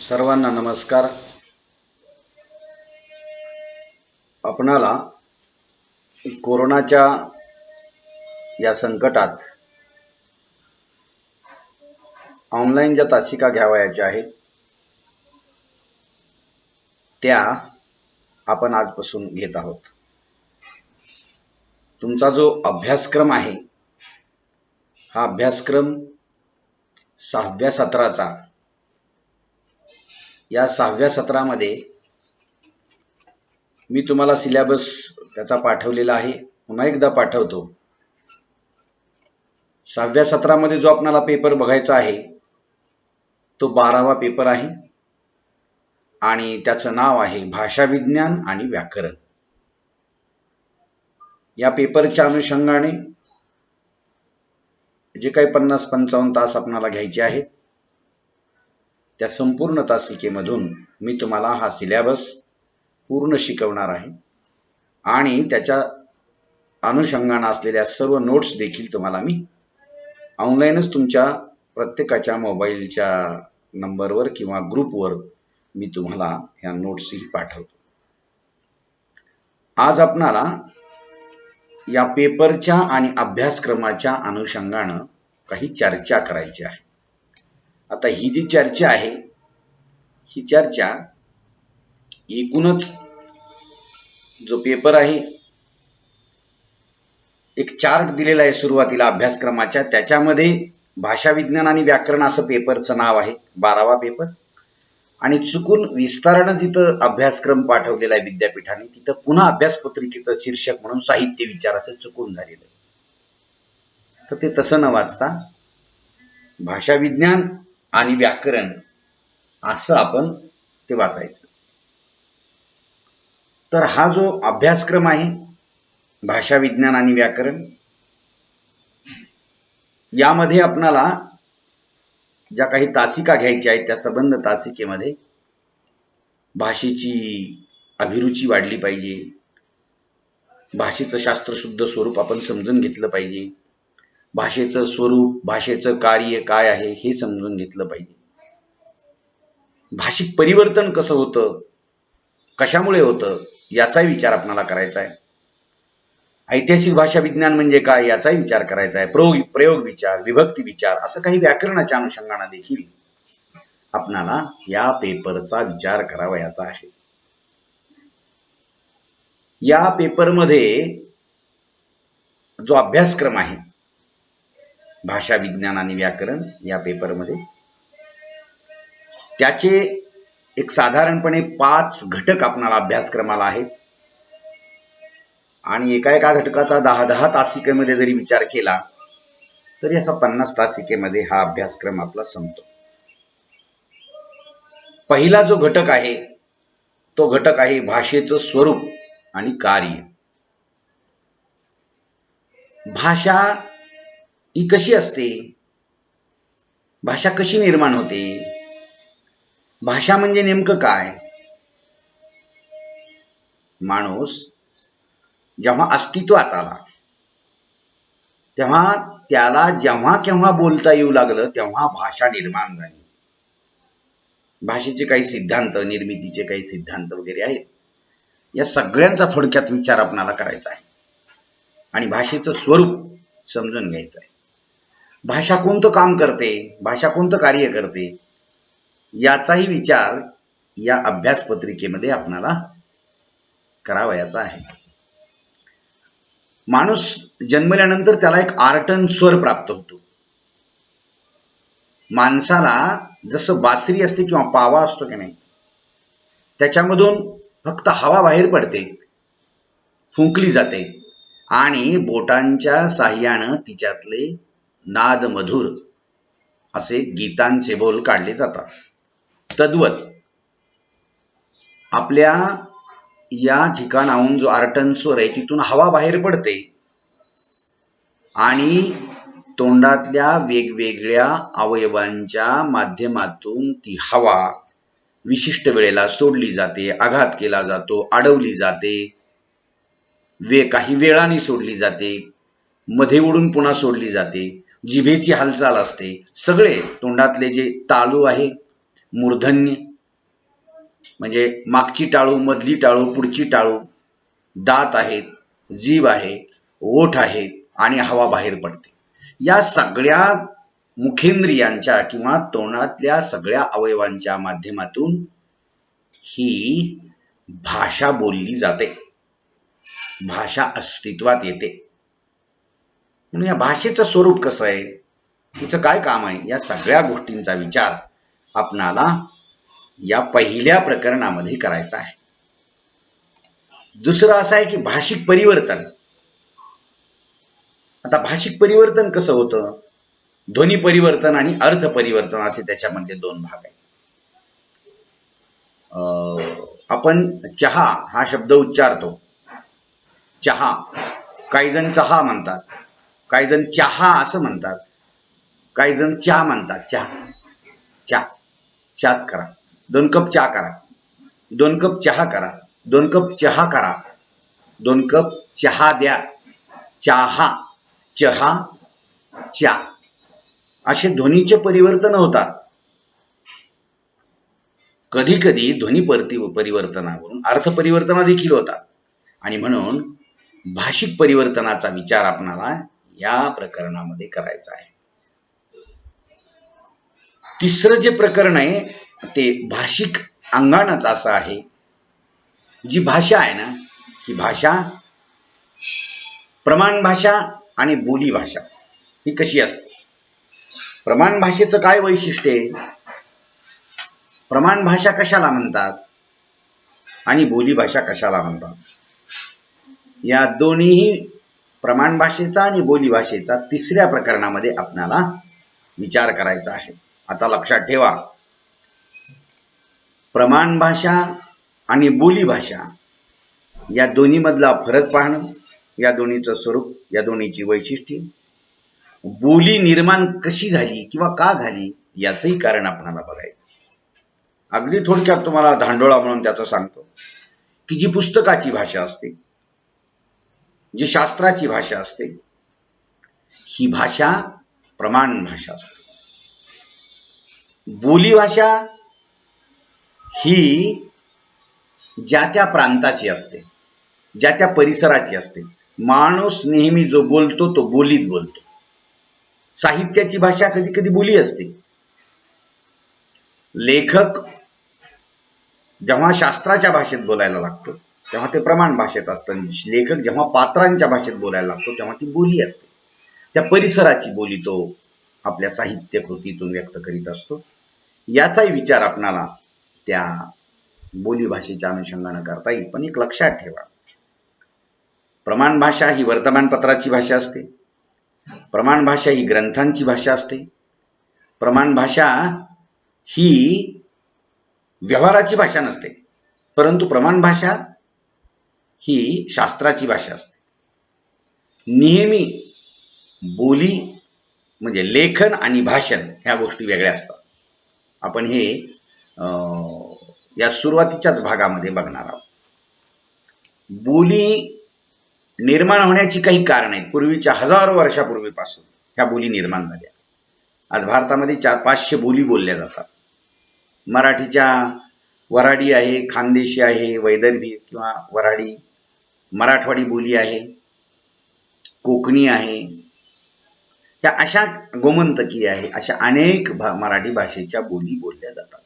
सर्वांना नमस्कार. आपणाला कोरोनाच्या या संकटात ऑनलाईन ज्या तासिका घ्यावयाच्या आहेत त्या आपण आजपासून घेत आहोत. तुमचा जो अभ्यासक्रम आहे हा अभ्यासक्रम 6व्या सत्राचा. या 6व्या सत्रामध्ये मी तुम्हाला सिलेबस त्याचा पाठवलेला आहे. पुन्हा एकदा पाठवतो. 6व्या सत्रामध्ये जो आपल्याला पेपर बघायचा आहे तो 12वा पेपर आहे आणि त्याचं नाव आहे भाषा विज्ञान आणि व्याकरण. या पेपरच्या अनुषंगाने जे काही 50-55 तास आपल्याला घ्यायचे आहेत त्या संपूर्ण तासिकेमधून मी तुम्हाला हा सिलेबस पूर्ण शिकवणार आहे आणि त्याच्या अनुषंगाने असलेल्या सर्व नोट्स देखील तुम्हाला मी ऑनलाईनच तुमच्या प्रत्येकाच्या मोबाईलच्या नंबरवर किंवा ग्रुपवर मी तुम्हाला ह्या नोट्सही पाठवतो. आज आपणाला या पेपरच्या आणि अभ्यासक्रमाच्या अनुषंगाने काही चर्चा करायची आहे. आता ही जी चर्चा आहे ही चर्चा एकूणच जो पेपर आहे एक चार्ट दिलेला आहे सुरुवातीला अभ्यासक्रमाच्या. त्याच्यामध्ये भाषा विज्ञान आणि व्याकरण असं पेपरचं नाव आहे, 12वा पेपर. आणि चुकून विस्तारानं जिथं अभ्यासक्रम पाठवलेला आहे विद्यापीठाने तिथं पुन्हा अभ्यासपत्रिकेचं शीर्षक म्हणून साहित्य विचार असं चुकून झालेलं आहे. तर ते तसं न वाचता भाषा विज्ञान आणि व्याकरण असं आपण ते वाचायचं. तर हा जो अभ्यासक्रम आहे भाषा विज्ञान आणि व्याकरण यामध्ये आपणाला ज्या काही तासिका घ्यायच्या आहेत त्या संबंध तासिकेमध्ये भाषेची अभिरुची वाढली पाहिजे, भाषेचं शास्त्रशुद्ध स्वरूप आपण समजून घेतलं पाहिजे, भाषेचं स्वरूप भाषेचं कार्य काय आहे हे समजून घेतलं पाहिजे, भाषिक परिवर्तन कसं होतं, कशामुळे होतं याचाही विचार आपल्याला करायचा आहे. ऐतिहासिक भाषा विज्ञान म्हणजे काय याचाही विचार करायचा आहे. प्रयोग विचार, विभक्ती विचार असं काही व्याकरणाच्या अनुषंगाने देखील आपणाला या पेपरचा विचार करावयाचा आहे. या पेपरमध्ये जो अभ्यासक्रम आहे भाषा विज्ञान आणि व्याकरण या पेपरमध्ये त्याचे एक साधारणपणे 5 घटक आपणाला अभ्यासक्रमाला आहेत आणि एका घटकाचा 10-10 तासिकेमध्ये जरी विचार केला तरी असा 50 तासिकेमध्ये हा अभ्यासक्रम आपला संपतो. पहिला जो घटक आहे तो घटक आहे भाषेचं स्वरूप आणि कार्य. भाषा ही कशी असते, भाषा कशी निर्माण होते, भाषा म्हणजे नेमकं काय. माणूस जेव्हा अस्तित्वात आला तेव्हा त्याला जेव्हा केव्हा बोलता येऊ लागलं तेव्हा भाषा निर्माण झाली. भाषेचे काही सिद्धांत, निर्मितीचे काही सिद्धांत वगैरे आहेत. या सगळ्यांचा थोडक्यात विचार आपल्याला करायचा आहे आणि भाषेचं स्वरूप समजून घ्यायचं आहे. भाषा कोणतं काम करते, भाषा कोणतं कार्य करते याचाही विचार या अभ्यासपत्रिकेमध्ये आपल्याला करावयाचा आहे. माणूस जन्मल्यानंतर त्याला एक आर्टन स्वर प्राप्त होतो. माणसाला जसं बासरी असते किंवा पावा असतो की नाही त्याच्यामधून फक्त हवा बाहेर पडते, फुंकली जाते आणि बोटांच्या साह्यानं तिच्यातले नाद मधुर असे गीतांचे बोल काढले जातात. तद्वत आपल्या या ठिकाणाहून जो आर्टन स्वर आहे तिथून हवा बाहेर पडते आणि तोंडातल्या वेगवेगळ्या अवयवांच्या माध्यमातून ती हवा विशिष्ट वेळेला सोडली जाते, आघात केला जातो, अडवली जाते, काही वेळाने सोडली जाते, मध्ये उडून पुन्हा सोडली जाते, जिभेची हालचाल असते. सगळे तोंडातले जे तालू आहे, मूर्धन्य म्हणजे मागची टाळू, मधली टाळू, पुढची टाळू, दात आहेत, जीभ आहे, ओठ आहेत आणि हवा बाहेर पडते. या सगळ्या मुखेंद्रियांच्या किंवा तोंडातल्या सगळ्या अवयवांच्या माध्यमातून ही भाषा बोलली जाते, भाषा अस्तित्वात येते. म्हणून या भाषेचं स्वरूप कसं आहे, तिचं काय काम आहे, या सगळ्या गोष्टींचा विचार आपणाला या पहिल्या प्रकरणामध्ये करायचा आहे. दुसरं असं आहे की भाषिक परिवर्तन. आता भाषिक परिवर्तन कसं होतं, ध्वनी परिवर्तन आणि अर्थ परिवर्तन असे त्याच्यामध्ये दोन भाग आहेत. आपण चहा हा शब्द उच्चारतो, चहा, काही जण चहा म्हणतात, काही जण चहा असं म्हणतात, काही जण चहा म्हणतात. चहा, चहा, चहा करा, 2 कप चहा करा, 2 कप चहा करा, 2 कप चहा करा, 2 कप चहा द्या, चहा, चहा, चहा, असे ध्वनीचे परिवर्तन होतात. कधी कधी ध्वनी परिवर्तनावरून अर्थ परिवर्तन देखील होतात. आणि म्हणून भाषिक परिवर्तनाचा विचार आपणाला या प्रकरणामध्ये करायचा आहे. तिसरं जे प्रकरण आहे ते भाषिक अंगाणच असं आहे. जी भाषा आहे ना, ही भाषा प्रमाण भाषा आणि बोली भाषा ही कशी असते. प्रमाण भाषेचं काय वैशिष्ट्य आहे, प्रमाण भाषा कशाला म्हणतात आणि बोली भाषा कशाला म्हणतात, या दोन्ही प्रमाण भाषेचा आणि बोली भाषेचा तिसऱ्या प्रकरणामध्ये आपल्याला विचार करायचा आहे. आता लक्षात ठेवा, प्रमाण भाषा आणि बोली भाषा या दोन्ही मधला फरक पाहणं, या दोन्हीचं स्वरूप, या दोन्हीची वैशिष्ट्ये, बोली निर्माण कशी झाली किंवा का झाली याचंही कारण आपल्याला बघायचं. अगदी थोडक्यात तुम्हाला धांडोळा म्हणून त्याचं सांगतो की जी पुस्तकाची भाषा असते, जी शास्त्राची भाषा असते, ही भाषा प्रमाण भाषा असते. बोली भाषा ही ज्या त्या प्रांताची असते, ज्या त्या परिसराची असते. माणूस नेहमी जो बोलतो तो बोलीत बोलतो. साहित्याची भाषा कधी कधी बोली असते. लेखक जेव्हा शास्त्राच्या भाषेत बोलायला लागतो तेव्हा ते प्रमाण भाषेत असतं. लेखक जेव्हा पात्रांच्या भाषेत बोलायला लागतो तेव्हा ती बोली असते. त्या परिसराची बोली तो आपल्या साहित्य कृतीतून व्यक्त करीत असतो. याचाही विचार आपणाला त्या बोली भाषेच्या अनुषंगाने करता येईल. पण एक लक्षात ठेवा, प्रमाण भाषा ही वर्तमानपत्राची भाषा असते, प्रमाण भाषा ही ग्रंथांची भाषा असते, प्रमाण भाषा ही व्यवहाराची भाषा नसते, परंतु प्रमाण भाषा ही शास्त्राची भाषा असते. नेहमी बोली म्हणजे लेखन आणि भाषण ह्या गोष्टी वेगळ्या असतात. आपण हे या सुरुवातीच्याच भागामध्ये बघणार आहोत. बोली निर्माण होण्याची काही कारण आहेत. पूर्वीच्या हजारो वर्षापूर्वीपासून ह्या बोली निर्माण झाल्या. आज भारतामध्ये 400-500 बोली बोलल्या जातात. मराठीच्या वऱ्हाडी आहे, खानदेशी आहे, वैदर्भी किंवा वऱ्हाडी, मराठवाडी बोली आहे, कोकणी आहे, या अशा गोमंतकी आहे, अशा अनेक मराठी भाषेच्या बोली बोलल्या जातात.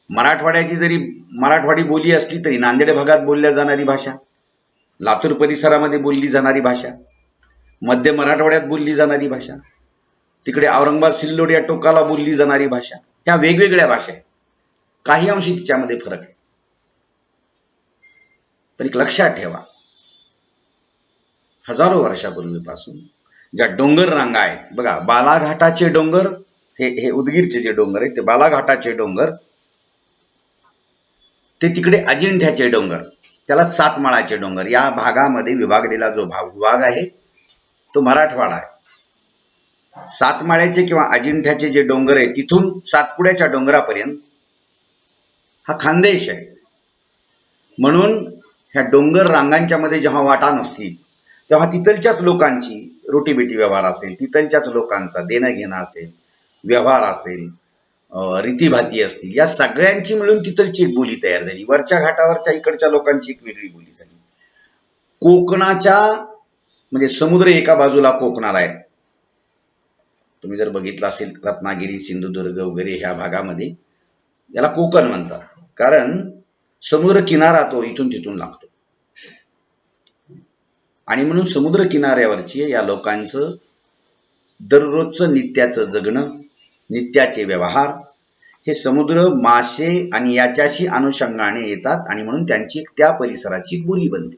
मराठवाड्याची जरी मराठवाडी बोली असली तरी नांदेड भागात बोलल्या जाणारी भाषा, लातूर परिसरामध्ये बोलली जाणारी भाषा, मध्य मराठवाड्यात बोलली जाणारी भाषा, तिकडे औरंगाबाद सिल्लोड या टोकाला बोलली जाणारी भाषा, ह्या वेगवेगळ्या भाषा आहेत. काही अंशी तिच्यामध्ये फरक आहे. पण एक लक्षात ठेवा, हजारो वर्षापूर्वीपासून ज्या डोंगर रांगा आहेत बघा, बालाघाटाचे डोंगर, हे उदगीरचे जे डोंगर आहेत ते बालाघाटाचे डोंगर, ते तिकडे अजिंठ्याचे डोंगर, त्याला सातमाळाचे डोंगर, या भागामध्ये विभागलेला जो विभाग आहे तो मराठवाडा आहे. सातमाळ्याचे किंवा अजिंठ्याचे जे डोंगर आहे तिथून सातपुड्याच्या डोंगरापर्यंत हा खानदेश आहे. म्हणून ह्या डोंगर रांगांच्या मध्ये जेव्हा वाटा नसतील तेव्हा तिथलच्याच लोकांची रोटीबेटी व्यवहार असेल, तिथलच्याच लोकांचा देणं घेणं असेल, व्यवहार असेल, रीतीभाती असतील, या सगळ्यांची मिळून तिथलची एक बोली तयार झाली. वरच्या घाटावरच्या इकडच्या लोकांची एक वेगळी बोली झाली. कोकणाच्या म्हणजे समुद्र एका बाजूला कोकणाला आहे. तुम्ही जर बघितलं असेल रत्नागिरी, सिंधुदुर्ग वगैरे ह्या भागामध्ये याला कोकण म्हणतात, कारण समुद्र किनारा तो इथून तिथून लागतो. आणि म्हणून समुद्र किनाऱ्यावरची या लोकांचं दररोजचं नित्याचं जगणं, नित्याचे व्यवहार हे समुद्र, मासे आणि याच्याशी अनुषंगाने येतात आणि म्हणून त्यांची त्या परिसराची बोली बनते.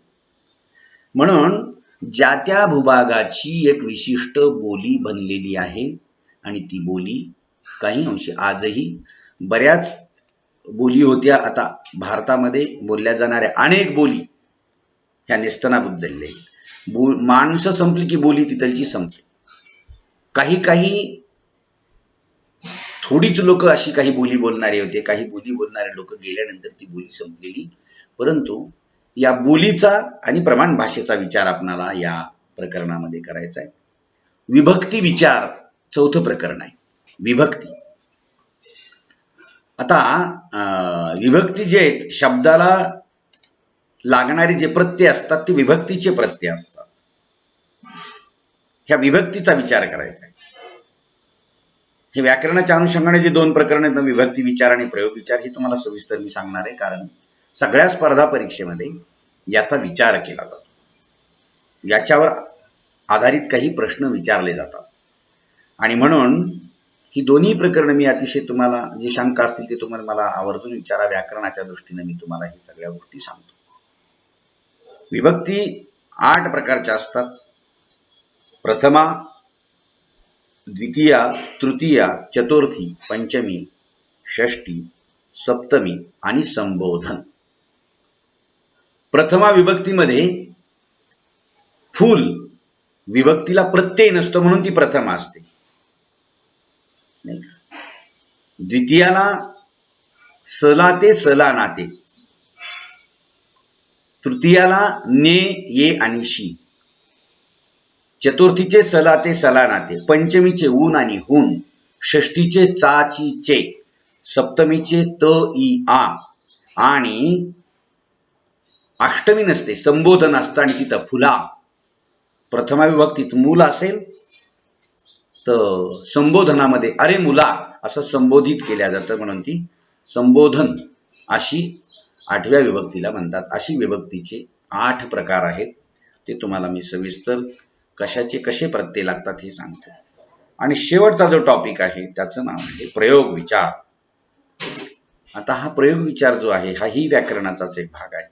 म्हणून ज्या त्या भूभागाची एक विशिष्ट बोली बनलेली आहे आणि ती बोली काही अंशी आजही बऱ्याच बोली होत्या. आता भारतामध्ये बोलल्या जाणाऱ्या अनेक बोली ह्या नेस्तनाबूत झालेल्या आहेत. माणसं संपली की बोली तिथलची संपली. काही थोडीच लोक अशी काही बोली बोलणारे होते, काही बोली बोलणारे लोक गेल्यानंतर ती बोली संपलेली. परंतु या बोलीचा आणि प्रमाण भाषेचा विचार आपणाला या प्रकरणामध्ये करायचा आहे. विभक्ती विचार चौथं प्रकरण आहे. विभक्ती. आता विभक्ती जे आहेत, शब्दाला लागणारे जे प्रत्यय असतात ते विभक्तीचे प्रत्यय असतात. ह्या विभक्तीचा विचार करायचा आहे. हे व्याकरणाच्या अनुषंगाने जे दोन प्रकरण आहेत, विभक्ती विचार आणि प्रयोग विचार, हे तुम्हाला सविस्तर मी सांगणार आहे, कारण सगळ्या स्पर्धा परीक्षेमध्ये याचा विचार केला जातो. याच्यावर आधारित काही प्रश्न विचारले जातात आणि म्हणून ही दोन्ही प्रकरण मी अतिशय तुम्हाला जी शंका असतील ते तुम्हाला मला आवर्जून विचारा. व्याकरणाच्या दृष्टीने मी तुम्हाला ही सगळ्या गोष्टी सांगतो. विभक्ती 8 प्रकारच्या असतात. प्रथमा, द्वितीया, तृतीया, चतुर्थी, पंचमी, षष्ठी, सप्तमी आणि संबोधन. प्रथमा विभक्तीमध्ये फुल विभक्तीला प्रत्यय नसतो म्हणून ती प्रथमा असते. द्वितीयाला सला ते सला नाते, तृतीयाला ने, ये आणि शी, चतुर्थीचे सला ते सला नाते, पंचमीचे ऊन आणि हुन, षष्टीचे चा ची चे, सप्तमीचे त ई आ आणि अष्टमी नसते, संबोधन असतं आणि तिथं फुला. प्रथमा विभक्तीत मूल असेल तर संबोधनामध्ये अरे मुला असं संबोधित केल्या जातं म्हणून ती संबोधन अशी 8व्या विभक्तीला म्हणतात. अशी विभक्तीचे 8 प्रकार आहेत. ते तुम्हाला मी सविस्तर कशाचे कसे प्रत्यय लागतात हे सांगतो. आणि शेवटचा जो टॉपिक आहे त्याचं नाव आहे प्रयोग विचार. आता हा प्रयोग विचार जो आहे हाही व्याकरणाचाच एक भाग आहे.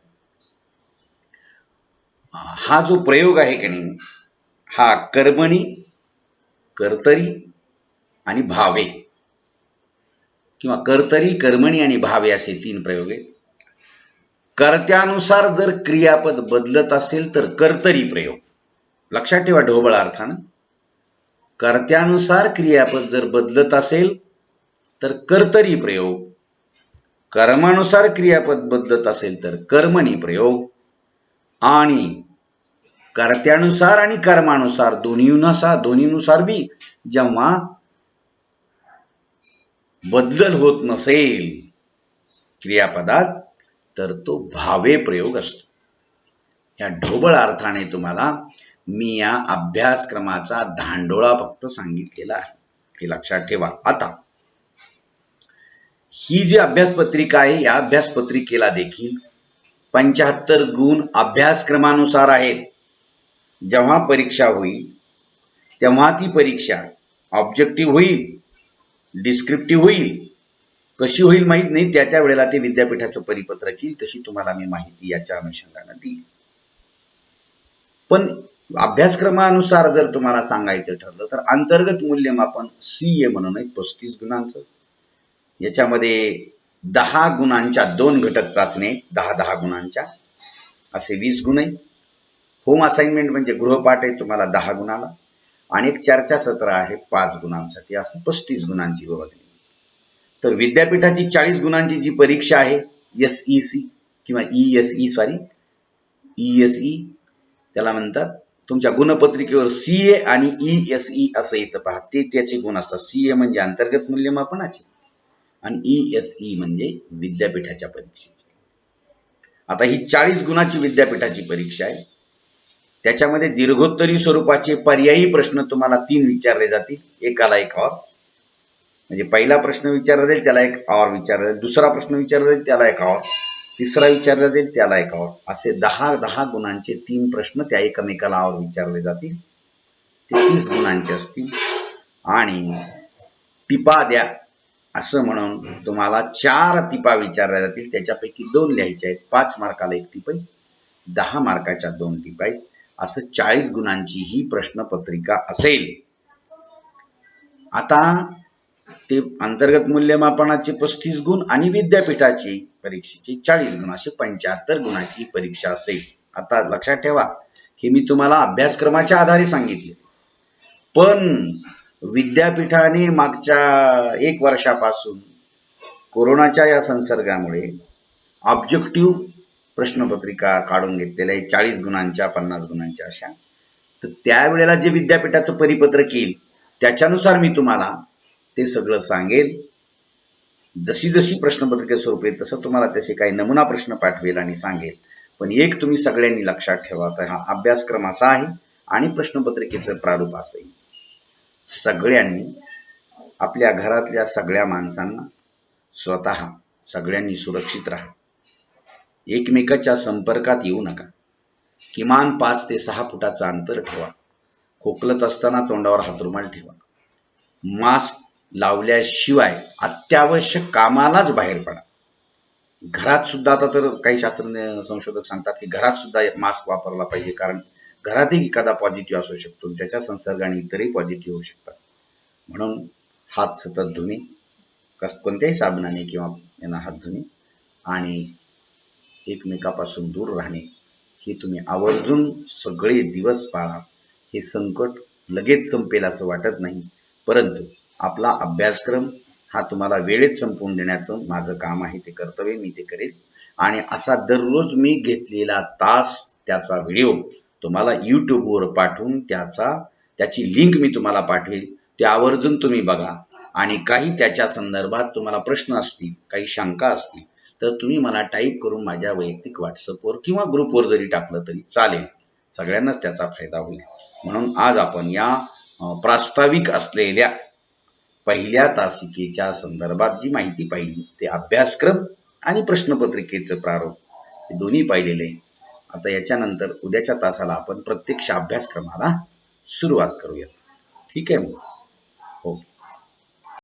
हा जो प्रयोग आहे की नाही, हा कर्मणी, कर्तरी आणि भावे किंवा कर्तरी, कर्मणी आणि भावे असे 3 प्रयोग आहेत. कर्त्यानुसार जर क्रियापद बदलत असेल तर कर्तरी प्रयोग. लक्षात ठेवा ढोबळ अर्थानं. कर्त्यानुसार क्रियापद जर बदलत असेल तर कर्तरी प्रयोग, कर्मानुसार क्रियापद बदलत असेल तर कर्मणी प्रयोग, आणि कर्त्यानुसार आणि कर्मानुसार दोन्हीनुसार बी जेव्हा बदल होत नसेल क्रियापदात तर तो भावे प्रयोग असतो. या ढोबळ अर्थाने तुम्हाला मी या अभ्यासक्रमाचा धांडोळा फक्त सांगितलेला आहे, हे लक्षात ठेवा. आता ही जी अभ्यासपत्रिका आहे या अभ्यासपत्रिकेला देखील 75 गुण अभ्यासक्रमानुसार आहेत. जेव्हा परीक्षा होईल तेव्हा ती परीक्षा ऑब्जेक्टिव्ह होईल, डिस्क्रिप्टिव्ह होईल, कशी होईल माहित नाही. त्या वेळेला ते विद्यापीठाचं परिपत्रक येईल, तशी तुम्हाला मी माहिती याच्या अनुषंगाने दिली. पण अभ्यासक्रमानुसार जर तुम्हाला सांगायचं ठरलं तर अंतर्गत मूल्यमापन CA म्हणून आहे 35 गुणांचं. याच्यामध्ये 10 गुणांच्या 2 घटक चाचणे, 10 गुणांच्या असे 20 गुण आहे. होम असाइनमेंट म्हणजे गृहपाठ आहे तुम्हाला 10 गुणाला, आणि एक चर्चा सत्र आहे 5 गुणांसाठी, असं 35 गुणांची विभागणी. तर विद्यापीठाची 40 गुणांची जी परीक्षा आहे SEC किंवा ESE त्याला म्हणतात. तुमच्या गुणपत्रिकेवर CA आणि ESE असं येतं पहा, ते त्याचे गुण असतात. CA म्हणजे अंतर्गत मूल्यमापनाचे आणि ESE म्हणजे विद्यापीठाच्या परीक्षेची. आता ही 40 गुणाची विद्यापीठाची परीक्षा आहे. त्याच्यामध्ये दीर्घोत्तरी स्वरूपाचे पर्यायी प्रश्न तुम्हाला 3 विचारले जातील, एकाला एक और. म्हणजे पहिला प्रश्न विचारला जाईल त्याला एक और विचारला जाईल, दुसरा प्रश्न विचारला जाईल त्याला एक और, तिसरा विचारला जाईल त्याला एक और. असे 10 गुणांचे 3 प्रश्न त्या एकमेकाला और विचारले जातील. ते 30 गुणांचे असतील. आणि टिपा द्या असं म्हणून तुम्हाला 4 टिपा विचारल्या जातील. त्याच्यापैकी 2 लिहायच्या आहेत. 5 मार्काला 1 टिप आहे, 10 मार्काच्या 2 टिपा आहेत. असं 40 गुणांची ही प्रश्नपत्रिका असेल. आता ते अंतर्गत मूल्यमापनाचे 35 गुण आणि विद्यापीठाची परीक्षेचे 40 गुण, असे 75 गुणाची परीक्षा असेल. आता लक्षात ठेवा, हे मी तुम्हाला अभ्यासक्रमाच्या आधारे सांगितले, पण विद्यापीठाने मागच्या 1 वर्षापासून कोरोनाच्या या संसर्गामुळे ऑब्जेक्टिव्ह प्रश्नपत्रिका काढून घेतलेल्या आहे, 40 गुणांच्या 50 गुणांच्या अशा. तर त्यावेळेला जे विद्यापीठाचं परिपत्रक येईल त्याच्यानुसार मी तुम्हाला ते सगळं सांगेल. जशी जशी प्रश्नपत्रिका स्वरूप येईल तसं तुम्हाला त्याचे काही नमुना प्रश्न पाठवेल आणि सांगेल. पण एक तुम्ही सगळ्यांनी लक्षात ठेवा, तर हा अभ्यासक्रम असा आहे आणि प्रश्नपत्रिकेचं प्रारूप असं आहे. सगळ्यांनी आपल्या घरातल्या सगळ्या माणसांना, स्वतः सगळ्यांनी सुरक्षित राहा. एकमेकाच्या संपर्कात येऊ नका. किमान 5 ते 6 फुटाचं अंतर ठेवा. खोकलत असताना तोंडावर हातरुमाल ठेवा. मास्क लावल्याशिवाय अत्यावश्यक कामालाच बाहेर पडा. घरात सुद्धा, आता तर काही शास्त्रज्ञ संशोधक सांगतात की घरात सुद्धा मास्क वापरला पाहिजे, कारण घरातही एखादा पॉझिटिव्ह असू शकतो, त्याच्या संसर्गाने इतरही पॉझिटिव्ह होऊ शकतात. म्हणून हात सतत धुणे, कोणत्याही साबणाने किंवा यांना हात धुणे आणि एकमेकापासून दूर राहणे हे तुम्ही आवर्जून सगळे दिवस पाळा. हे संकट लगेच संपेल असं वाटत नाही, परंतु आपला अभ्यासक्रम हा तुम्हाला वेळेत संपवून देण्याचं माझं काम आहे, ते कर्तव्य मी ते करेल. आणि असा दररोज मी घेतलेला तास त्याचा व्हिडिओ तुम्हाला यूट्यूबवर पाठवून त्याची लिंक मी तुम्हाला पाठवेल. ते आवर्जून तुम्ही बघा. आणि काही त्याच्या संदर्भात तुम्हाला प्रश्न असतील, काही शंका असतील, तर तुम्ही मला टाईप करून माझ्या वैयक्तिक व्हॉट्सअपवर किंवा ग्रुपवर जरी टाकलं तरी चालेल. सगळ्यांनाच त्याचा फायदा होईल. म्हणून आज आपण या प्रास्ताविक असलेल्या पहिल्या तासिकेच्या संदर्भात जी माहिती पाहिली, ते अभ्यासक्रम आणि प्रश्नपत्रिकेचं प्रारूप हे दोन्ही पाहिलेले. आता याच्यानंतर उद्याच्या तासाला आपण प्रत्यक्ष अभ्यासक्रमाला सुरुवात करूया. ठीक आहे.